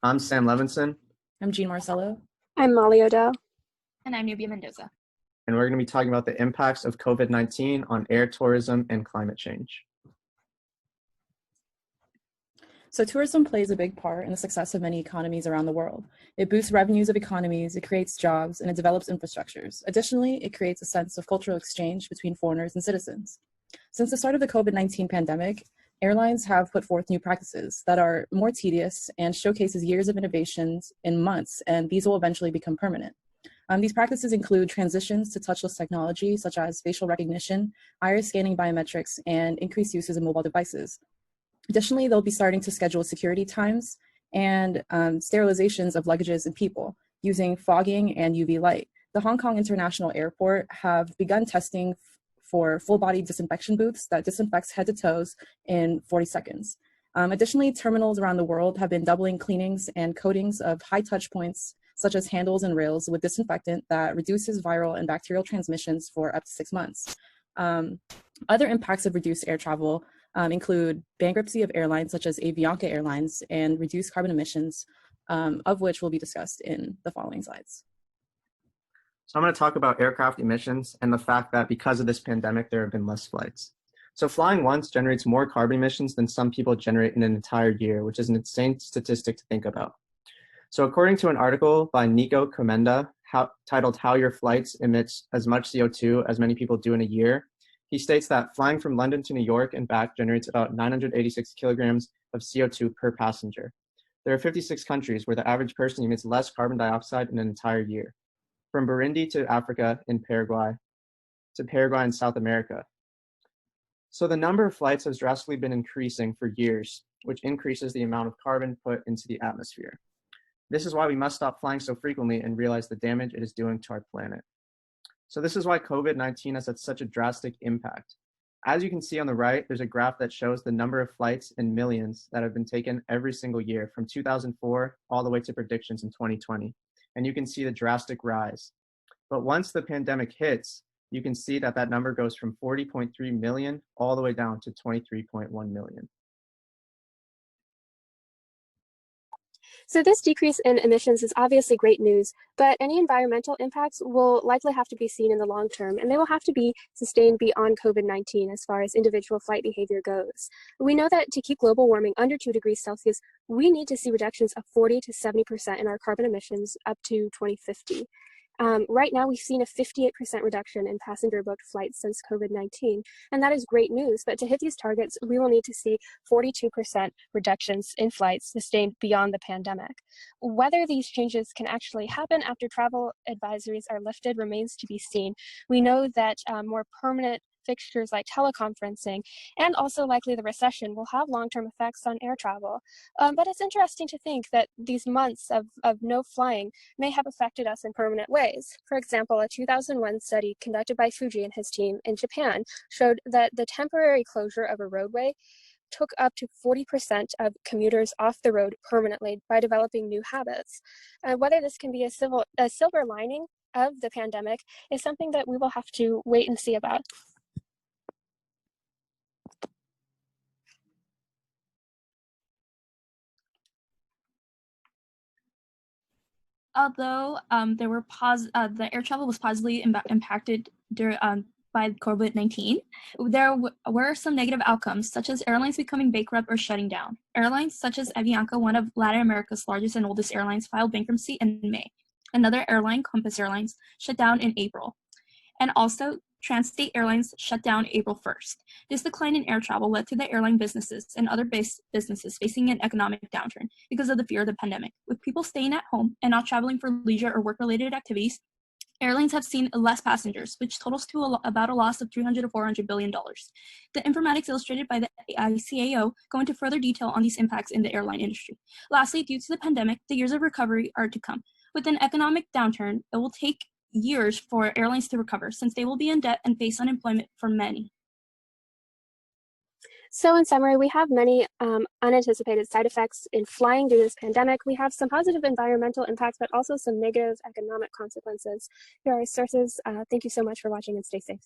I'm Sam Levinson, I'm Jean Marcello. I'm Molly Odell. And I'm Nubia Mendoza. and we're going to be talking about the impacts of COVID-19 on air tourism and climate change. So tourism plays a big part in the success of many economies around the world. It boosts revenues of economies, it creates jobs, and it develops infrastructures. Additionally, it creates a sense of cultural exchange between foreigners and citizens. Since the start of the COVID-19 pandemic, airlines have put forth new practices that are more tedious and showcases years of innovations in months, and these will eventually become permanent. These practices include transitions to touchless technology, such as facial recognition, iris scanning biometrics, and increased uses of mobile devices. Additionally, they'll be starting to schedule security times and sterilizations of luggages and people using fogging and UV light. The Hong Kong International Airport have begun testing for full-body disinfection booths that disinfects head to toes in 40 seconds. Additionally, terminals around the world have been doubling cleanings and coatings of high touch points, such as handles and rails, with disinfectant that reduces viral and bacterial transmissions for up to 6 months. Other impacts of reduced air travel include bankruptcy of airlines such as Avianca Airlines and reduced carbon emissions, of which will be discussed in the following slides. So I'm going to talk about aircraft emissions and the fact that because of this pandemic, there have been less flights. So flying once generates more carbon emissions than some people generate in an entire year, which is an insane statistic to think about. So according to an article by Nico Comenda titled How Your Flights Emits as Much CO2 as Many People Do in a Year, he states that flying from London to New York and back generates about 986 kilograms of CO2 per passenger. There are 56 countries where the average person emits less carbon dioxide in an entire year, from Burundi to Africa and Paraguay and South America. So the number of flights has drastically been increasing for years, which increases the amount of carbon put into the atmosphere. This is why we must stop flying so frequently and realize the damage it is doing to our planet. So this is why COVID-19 has had such a drastic impact. As you can see on the right, there's a graph that shows the number of flights in millions that have been taken every single year from 2004 all the way to predictions in 2020. And you can see the drastic rise. But once the pandemic hits, you can see that that number goes from 40.3 million all the way down to 23.1 million. So this decrease in emissions is obviously great news, but any environmental impacts will likely have to be seen in the long term, and they will have to be sustained beyond COVID-19 as far as individual flight behavior goes. We know that to keep global warming under 2 degrees Celsius, we need to see reductions of 40 to 70% in our carbon emissions up to 2050. Right now, we've seen a 58% reduction in passenger booked flights since COVID-19, and that is great news. But to hit these targets, we will need to see 42% reductions in flights sustained beyond the pandemic. Whether these changes can actually happen after travel advisories are lifted remains to be seen. We know that more permanent fixtures like teleconferencing and also likely the recession will have long-term effects on air travel. But it's interesting to think that these months of no flying may have affected us in permanent ways. For example, a 2001 study conducted by Fuji and his team in Japan showed that the temporary closure of a roadway took up to 40% of commuters off the road permanently by developing new habits. Whether this can be a silver lining of the pandemic is something that we will have to wait and see about. Although the air travel was positively impacted by COVID-19, there were some negative outcomes, such as airlines becoming bankrupt or shutting down. Airlines such as Avianca, one of Latin America's largest and oldest airlines, filed bankruptcy in May. Another airline, Compass Airlines, shut down in April. And also, Trans-State Airlines shut down April 1st. This decline in air travel led to the airline businesses and other businesses facing an economic downturn because of the fear of the pandemic. With people staying at home and not traveling for leisure or work-related activities, airlines have seen less passengers, which totals to about a loss of $300 to $400 billion. The informatics illustrated by the ICAO go into further detail on these impacts in the airline industry. Lastly, due to the pandemic, the years of recovery are to come. With an economic downturn, it will take years for airlines to recover, since they will be in debt and face unemployment for many. So in summary, we have many unanticipated side effects in flying due to this pandemic. We have some positive environmental impacts, but also some negative economic consequences. Here are our sources. Thank you so much for watching and stay safe.